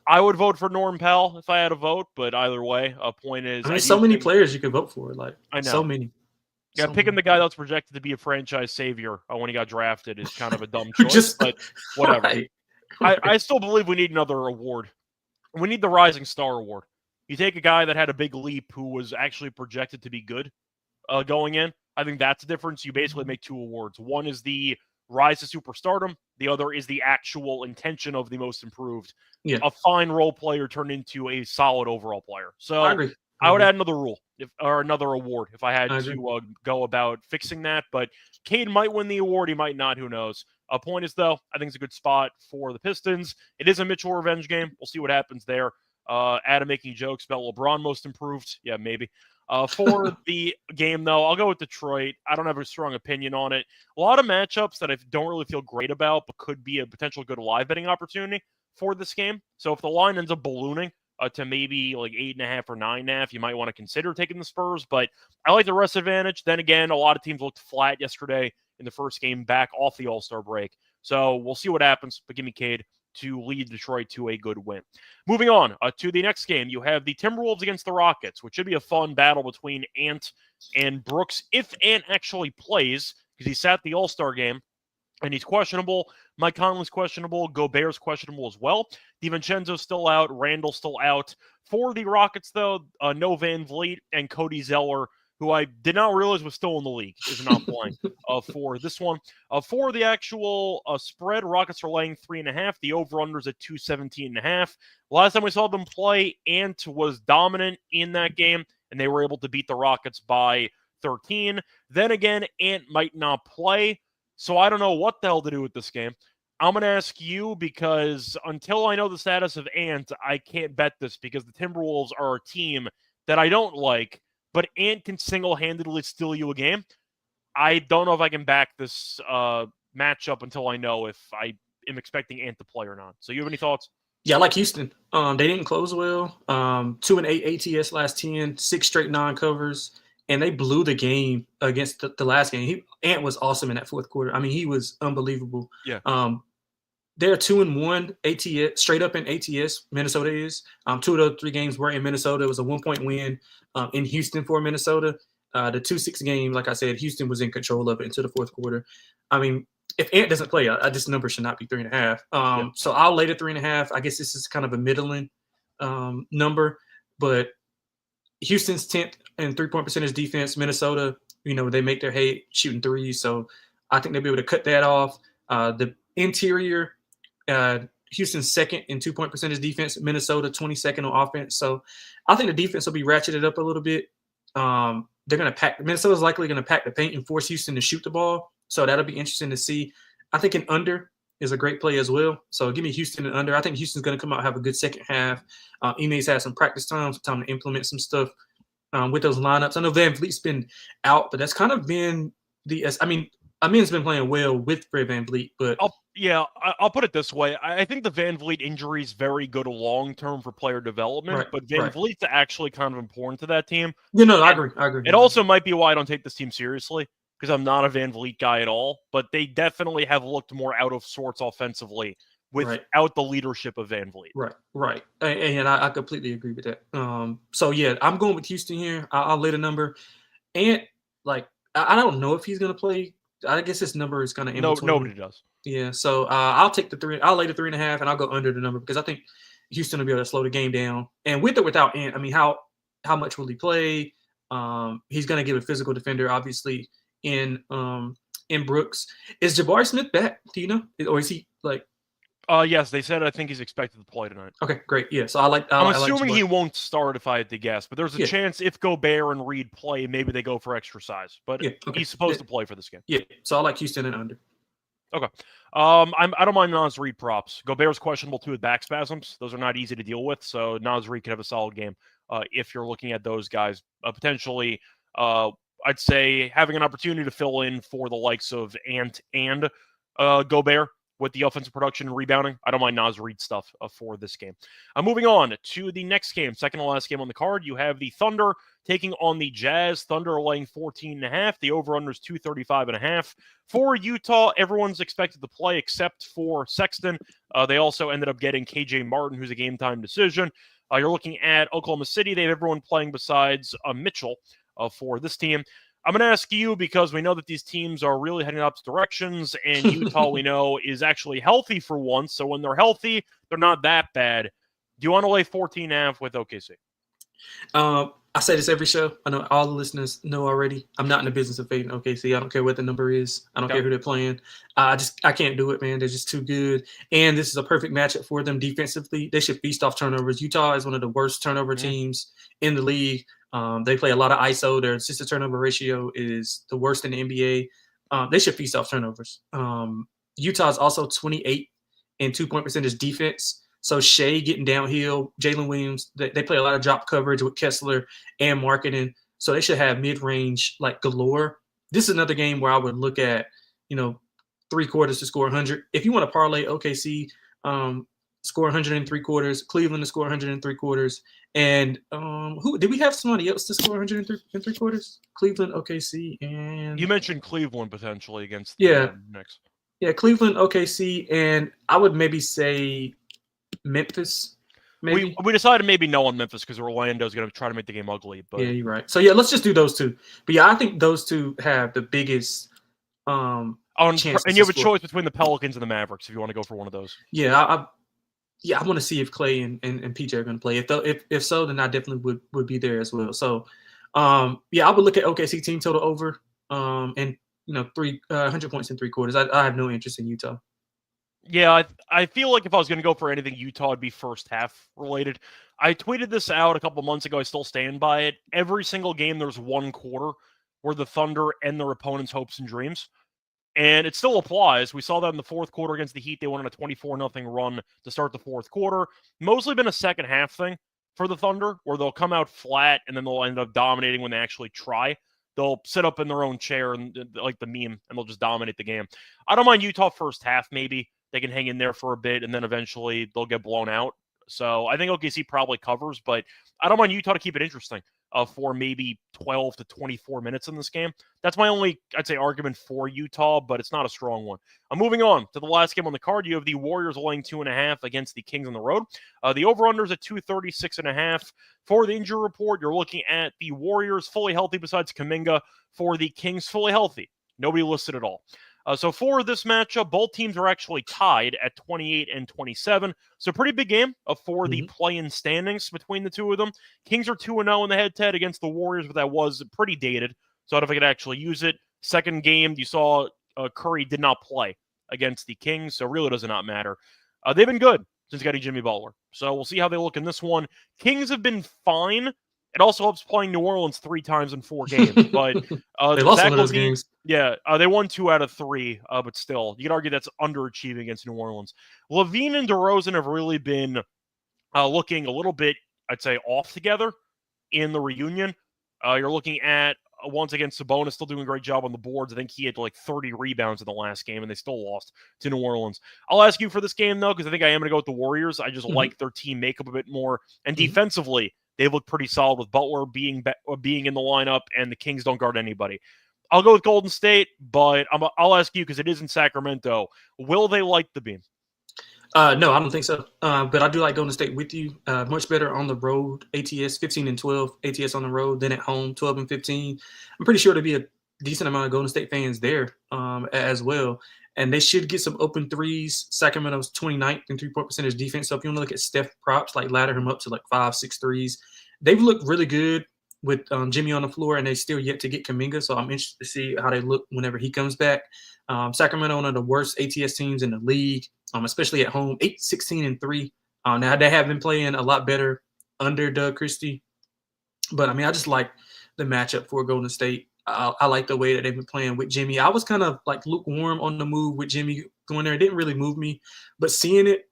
I would vote for Norm Powell if I had a vote. But either way, a point is... I mean, so many players you could vote for. Like, I know. So many. Yeah, picking the guy that's projected to be a franchise savior when he got drafted is kind of a dumb choice, but whatever. I still believe we need another award. We need the Rising Star Award. You take a guy that had a big leap who was actually projected to be good going in. I think that's the difference. You basically make 2 awards. One is the rise to superstardom. The other is the actual intention of the most improved. Yeah. A fine role player turned into a solid overall player. So I would add another rule or another award if I had to go about fixing that. But Cade might win the award. He might not. Who knows? A point is, though, I think it's a good spot for the Pistons. It is a Mitchell revenge game. We'll see what happens there. Adam making jokes about LeBron most improved. Yeah, maybe. For the game, though, I'll go with Detroit. I don't have a strong opinion on it. A lot of matchups that I don't really feel great about, but could be a potential good live betting opportunity for this game. So if the line ends up ballooning to maybe like 8.5 or 9.5, you might want to consider taking the Spurs. But I like the rest advantage. Then again, a lot of teams looked flat yesterday in the first game back off the All-Star break. So we'll see what happens, but give me Cade to lead Detroit to a good win. Moving on to the next game, you have the Timberwolves against the Rockets, which should be a fun battle between Ant and Brooks, if Ant actually plays, because he sat the All-Star game, and he's questionable. Mike Conley's questionable. Gobert's questionable as well. DiVincenzo's still out. Randall's still out. For the Rockets, though, no Van Vliet and Cody Zeller, who I did not realize was still in the league, is not playing for this one. For the actual spread, Rockets are laying 3.5. The over-under's at 217.5. Last time we saw them play, Ant was dominant in that game, and they were able to beat the Rockets by 13. Then again, Ant might not play, so I don't know what the hell to do with this game. I'm going to ask you because until I know the status of Ant, I can't bet this because the Timberwolves are a team that I don't like, but Ant can single-handedly steal you a game. I don't know if I can back this matchup until I know if I am expecting Ant to play or not. So you have any thoughts? Yeah, I like Houston. They didn't close well. 2-8 ATS last 10, 6 straight non-covers, and they blew the game against the last game. Ant was awesome in that fourth quarter. I mean, he was unbelievable. Yeah. They're 2-1 ATS, straight up in ATS. Minnesota is. 2 of those 3 games were in Minnesota. It was a 1-point win in Houston for Minnesota. The 2-6 game, like I said, Houston was in control of it into the fourth quarter. I mean, if Ant doesn't play, this number should not be 3.5. So I'll lay to 3.5. I guess this is kind of a middling number, but Houston's 10th in 3-point percentage defense. Minnesota, they make their hay shooting threes, so I think they'll be able to cut that off. The interior, Houston's 2nd in 2-point percentage defense. Minnesota 22nd on offense. So I think the defense will be ratcheted up a little bit. They're going to pack. Minnesota's likely going to pack the paint and force Houston to shoot the ball. So that'll be interesting to see. I think an under is a great play as well. So give me Houston and under. I think Houston's going to come out and have a good second half. Ime's had some practice time to implement some stuff with those lineups. I know Van Vliet's been out, but that's kind of been Amin's been playing well with Fred Van Vliet, but I'll put it this way. I think the Van Vliet injury is very good long-term for player development, but Van Vliet's actually kind of important to that team. I agree. It also might be why I don't take this team seriously, because I'm not a Van Vliet guy at all, but they definitely have looked more out of sorts offensively without the leadership of Van Vliet. Right. And I completely agree with that. So, yeah, I'm going with Houston here. I'll lay the number. And, I don't know if he's going to play. I guess this number is kind of in between. Nobody does. Yeah, so I'll take the 3. I'll lay the 3.5, and I'll go under the number because I think Houston will be able to slow the game down. And with or without Ant, I mean, how much will he play? He's going to give a physical defender, obviously, in Brooks. Is Jabari Smith back? Do you know? Or is he like? Yes, they said I think he's expected to play tonight. Okay, great. Yeah, so I'm assuming he won't start if I had to guess, but there's a chance if Gobert and Reed play, maybe they go for extra size. But he's supposed to play for this game. Yeah, so I like Houston and under. Okay. I don't mind Naz Reid props. Gobert's questionable too with back spasms. Those are not easy to deal with, so Naz Reid could have a solid game if you're looking at those guys. Potentially, I'd say having an opportunity to fill in for the likes of Ant and Gobert with the offensive production and rebounding. I don't mind Naz Reid stuff for this game. Moving on to the next game, second to last game on the card, you have the Thunder taking on the Jazz. Thunder laying 14.5. The over-under is 235.5. For Utah, everyone's expected to play except for Sexton. They also ended up getting KJ Martin, who's a game-time decision. You're looking at Oklahoma City. They have everyone playing besides Mitchell for this team. I'm going to ask you because we know that these teams are really heading up directions, and Utah, we know, is actually healthy for once. So when they're healthy, they're not that bad. Do you want to lay 14.5 with OKC? I say this every show. I know all the listeners know already. I'm not in the business of fading OKC. I don't care what the number is. I don't care who they're playing. I can't do it, man. They're just too good. And this is a perfect matchup for them defensively. They should feast off turnovers. Utah is one of the worst turnover teams in the league. They play a lot of ISO. Their assist turnover ratio is the worst in the NBA. They should feast off turnovers. Utah is also 28 in 2-point percentage defense. So Shea getting downhill, Jalen Williams, they play a lot of drop coverage with Kessler and Marketing. So they should have mid-range like galore. This is another game where I would look at, 3 quarters to score 100. If you want to parlay OKC, score 100 in 3 quarters, Cleveland to score 100 in 3 quarters. And who did we have somebody else to score 100 in 3 quarters? Cleveland, OKC, and you mentioned Cleveland potentially against the Knicks. Yeah, Cleveland, OKC, and I would maybe say Memphis, maybe. We decided maybe no on Memphis because Orlando's going to try to make the game ugly. But yeah, you're right. So yeah, let's just do those two. But yeah, I think those two have the biggest chance. And you have a choice between the Pelicans and the Mavericks if you want to go for one of those. Yeah, I want to see if Clay and PJ are going to play. If so, then I definitely would be there as well. So yeah, I would look at OKC team total over and 100 points in 3 quarters. I have no interest in Utah. Yeah, I feel like if I was going to go for anything Utah, it'd be first half related. I tweeted this out a couple months ago. I still stand by it. Every single game, there's one quarter where the Thunder end their opponent's hopes and dreams. And it still applies. We saw that in the fourth quarter against the Heat. They went on a 24-0 run to start the fourth quarter. Mostly been a second half thing for the Thunder, where they'll come out flat and then they'll end up dominating when they actually try. They'll sit up in their own chair and like the meme, and they'll just dominate the game. I don't mind Utah first half, maybe. They can hang in there for a bit, and then eventually they'll get blown out. So I think OKC probably covers, but I don't mind Utah to keep it interesting for maybe 12 to 24 minutes in this game. That's my only, I'd say, argument for Utah, but it's not a strong one. Moving on to the last game on the card, you have the Warriors laying 2.5 against the Kings on the road. The over-under is at 236.5. For the injury report, you're looking at the Warriors fully healthy besides Kuminga. For the Kings, fully healthy. Nobody listed at all. So for this matchup, both teams are actually tied at 28 and 27. So pretty big game for the play-in standings between the two of them. Kings are 2-0 in the head-to-head against the Warriors, but that was pretty dated. So I don't know if I could actually use it. Second game, you saw Curry did not play against the Kings, so really does not matter. They've been good since getting Jimmy Butler. So we'll see how they look in this one. Kings have been fine. It also helps playing New Orleans 3 times in 4 games. But they lost one of those games. Yeah, they won 2 out of 3, but still, you could argue that's underachieving against New Orleans. LaVine and DeRozan have really been looking a little bit, I'd say, off together in the reunion. You're looking at, once again, Sabonis still doing a great job on the boards. I think he had like 30 rebounds in the last game, and they still lost to New Orleans. I'll ask you for this game, though, because I think I am going to go with the Warriors. I just like their team makeup a bit more. And defensively, they look pretty solid with Butler being in the lineup, and the Kings don't guard anybody. I'll go with Golden State, but I'll ask you because it is in Sacramento. Will they light the beam? No, I don't think so. But I do like Golden State with you. Much better on the road. ATS 15 and 12. ATS on the road, then at home 12 and 15. I'm pretty sure there'll be a decent amount of Golden State fans there as well. And they should get some open threes. Sacramento's 29th in 3-point percentage defense. So if you want to look at Steph props, like ladder him up to like 5, 6 threes. They've looked really good with Jimmy on the floor, and they still yet to get Kuminga. So I'm interested to see how they look whenever he comes back. Sacramento, one of the worst ATS teams in the league, especially at home, 8-16-3. Now they have been playing a lot better under Doug Christie, but I mean, I just like the matchup for Golden State. I like the way that they've been playing with Jimmy. I was kind of like lukewarm on the move with Jimmy going there. It didn't really move me, but seeing it,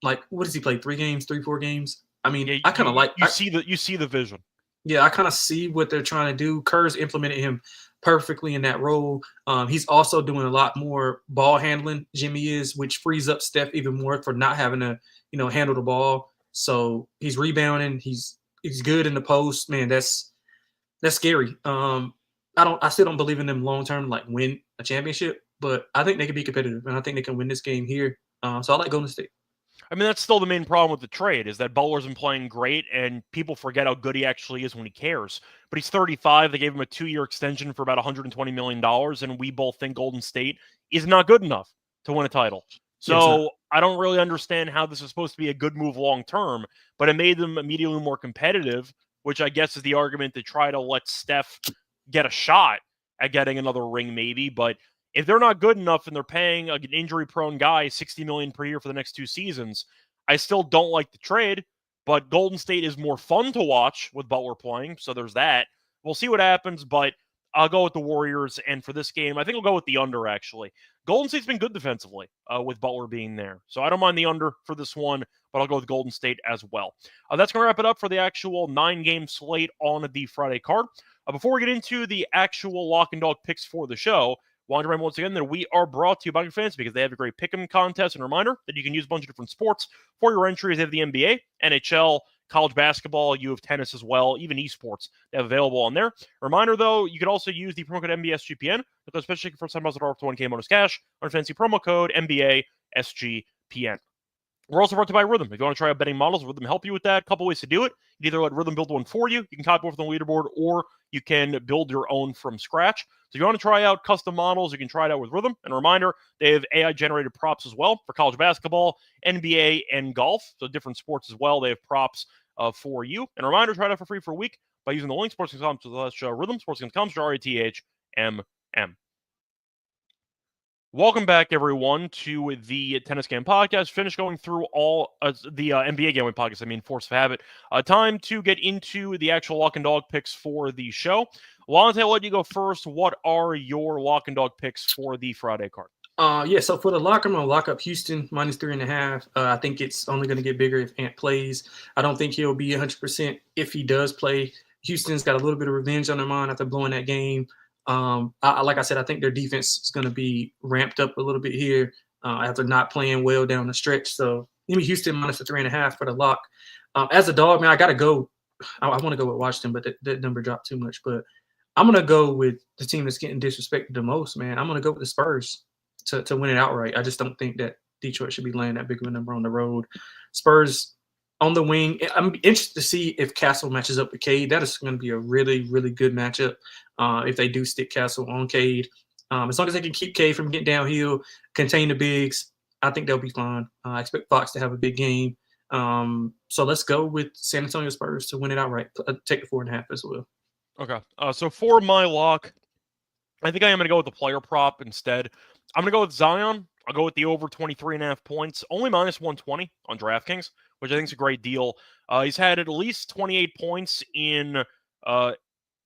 like, what does he play? 3 games, 4 games? I mean, yeah, I kind of like you see the vision. Yeah, I kind of see what they're trying to do. Kerr's implemented him perfectly in that role. He's also doing a lot more ball handling. Jimmy is, which frees up Steph even more for not having to, handle the ball. So he's rebounding. He's good in the post. Man, that's scary. I still don't believe in them long term, like win a championship, but I think they can be competitive, and I think they can win this game here. So I like Golden State. I mean, that's still the main problem with the trade, is that Butler's been playing great, and people forget how good he actually is when he cares. But he's 35. They gave him a 2-year extension for about $120 million, and we both think Golden State is not good enough to win a title. So I don't really understand how this is supposed to be a good move long term, but it made them immediately more competitive, which I guess is the argument to try to let Steph get a shot at getting another ring maybe. But if they're not good enough and they're paying an injury-prone guy $60 million per year for the next 2 seasons, I still don't like the trade. But Golden State is more fun to watch with Butler playing, so there's that. We'll see what happens, but I'll go with the Warriors. And for this game, I think I'll go with the under, actually. Golden State's been good defensively with Butler being there. So I don't mind the under for this one, but I'll go with Golden State as well. That's going to wrap it up for the actual 9-game slate on the Friday card. Before we get into the actual lock and dog picks for the show, I want to remind once again that we are brought to you by Underdog Fantasy because they have a great pick'em contest. And a reminder that you can use a bunch of different sports for your entries. They have the NBA, NHL, college basketball, you have tennis as well, even esports they have available on there. Reminder, though, you can also use the promo code MBSGPN, especially for some deposit up to 1K bonus cash on fancy promo code MBASGPN. We're also brought to you by Rhythm. If you want to try out betting models, Rhythm help you with that. A couple ways to do it. You can either let Rhythm build one for you. You can copy one from the leaderboard, or you can build your own from scratch. So if you want to try out custom models, you can try it out with Rhythm. And a reminder, they have AI-generated props as well for college basketball, NBA, and golf. So different sports as well. They have props for you. And a reminder, try it out for free for a week by using the link sportscom/rhythm, sportscom.rhythm. Welcome back, everyone, to the Tennis Game Podcast. Finished going through all the NBA Gambling Podcast, Force of Habit. Time to get into the actual lock and dog picks for the show. Lonte, I'll let you go first. What are your lock and dog picks for the Friday card? So for the lock, I'm going to lock up Houston -3.5. I think it's only going to get bigger if Ant plays. I don't think he'll be 100% if he does play. Houston's got a little bit of revenge on their mind after blowing that game. Like I said, I think their defense is going to be ramped up a little bit here after not playing well down the stretch. So give me Houston -3.5 for the lock. As a dog, man, I got to go. I want to go with Washington, but that number dropped too much. But I'm going to go with the team that's getting disrespected the most, man. I'm going to go with the Spurs to win it outright. I just don't think that Detroit should be laying that big of a number on the road. Spurs on the wing. I'm interested to see if Castle matches up with Cade. That is going to be a really, really good matchup if they do stick Castle on Cade. As long as they can keep Cade from getting downhill, contain the bigs, I think they'll be fine. I expect Fox to have a big game. So let's go with San Antonio Spurs to win it outright. Take the 4.5 as well. Okay. So for my lock, I think I am going to go with the player prop instead. I'm going to go with Zion. I'll go with the over 23.5 points, only -120 on DraftKings, which I think is a great deal. He's had at least 28 points in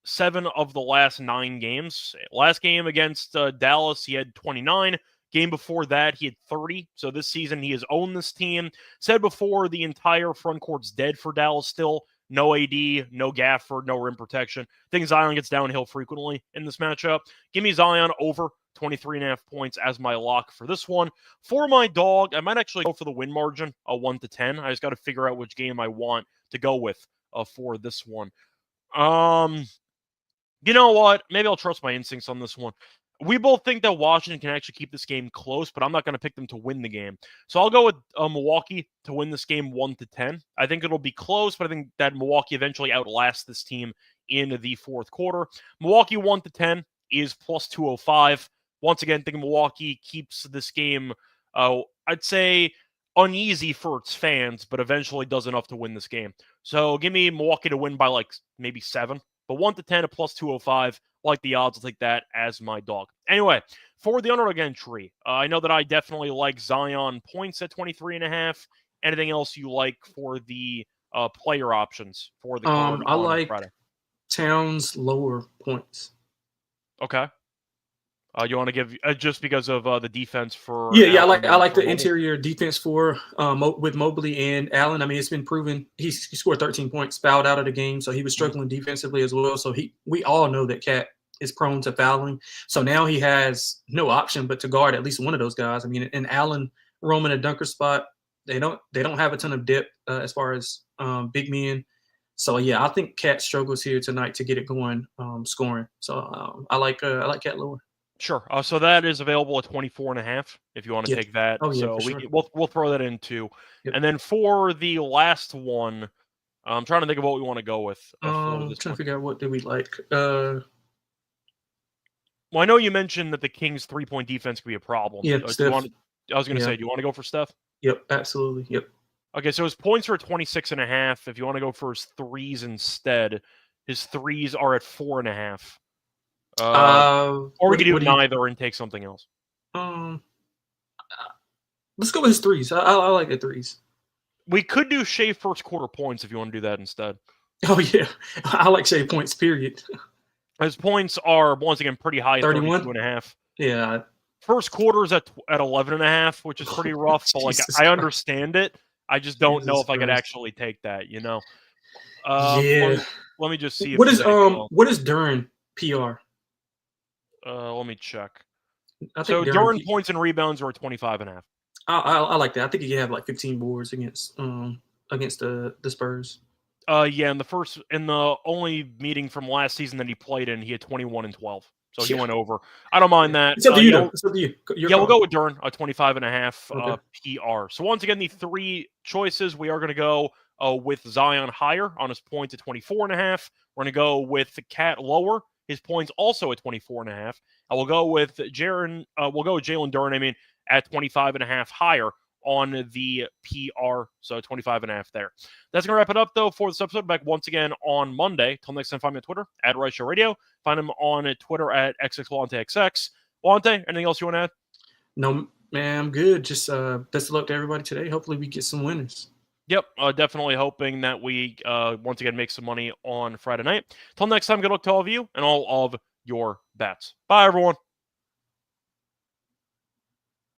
7 of the last 9 games. Last game against Dallas, he had 29. Game before that, he had 30. So this season, he has owned this team. Said before, the entire front court's dead for Dallas still. No AD, no Gafford, no rim protection. I think Zion gets downhill frequently in this matchup. Give me Zion over 23.5 points as my lock for this one. For my dog, I might actually go for the win margin, a 1-10. I just got to figure out which game I want to go with for this one. You know what? Maybe I'll trust my instincts on this one. We both think that Washington can actually keep this game close, but I'm not going to pick them to win the game. So I'll go with Milwaukee to win this game 1-10. I think it'll be close, but I think that Milwaukee eventually outlasts this team in the fourth quarter. Milwaukee 1-10 is +205. Once again, I think Milwaukee keeps this game, I'd say, uneasy for its fans, but eventually does enough to win this game. So give me Milwaukee to win by maybe 7. But 1 to 10 at plus 205. Like the odds, I'll take that as my dog. Anyway, for the underdog entry, I know that I definitely like Zion points at 23.5. Anything else you like for the player options for the card I on like Friday? Towns lower points. Okay. You want to give just because of the defense for I like the interior defense for with Mobley and Allen. I mean, it's been proven he scored 13 points, fouled out of the game, so he was struggling defensively as well. So we all know that Cat is prone to fouling. So now he has no option but to guard at least one of those guys. I mean, and Allen roaming a dunker spot, they don't have a ton of depth as far as big men. So I think Cat struggles here tonight to get it going scoring. So I like Cat lower. Sure. So that is available at 24.5 if you want to take that. Oh, yeah, so sure. we'll throw that in too. Yep. And then for the last one, I'm trying to think of what we want to go with. Trying to figure out what do we like. Well, I know you mentioned that the Kings' 3-point defense could be a problem. Yeah, I was going to say, do you want to go for Steph? Yep, absolutely. Yep. Okay, so his points are at 26.5. If you want to go for his threes instead, his threes are at 4.5. Or we could do neither and take something else. Let's go with his threes. I like the threes. We could do Shea first quarter points if you want to do that instead. Oh, yeah. I like Shea points, period. His points are, once again, pretty high at 32.5. Yeah. First quarter's at 11.5, which is pretty rough, but like I understand it. I just don't know if I could actually take that, you know? Let me just see. What is Duren PR? Let me check. So Duren points and rebounds are at 25.5. I like that. I think he had like 15 boards against the Spurs. Yeah, in the only meeting from last season that he played in, he had 21 and 12. So he went over. I don't mind that. It's up to you, though. It's up to you. We'll go with Duren, 25.5 PR. So once again, the three choices, we are going to go with Zion higher on his points at 24.5. We're going to go with Cat lower. His points also at 24.5. And we'll go with Jalen Duren, at 25.5 higher on the PR. So 25.5 there. That's going to wrap it up, though, for this episode. Back once again on Monday. Till next time, find me on Twitter, at Reichel Radio. Find him on Twitter at XXLonteXX. Lonte, anything else you want to add? No, man, I'm good. Just best of luck to everybody today. Hopefully we get some winners. Yep, definitely hoping that we, once again, make some money on Friday night. Till next time, good luck to all of you and all of your bets. Bye, everyone.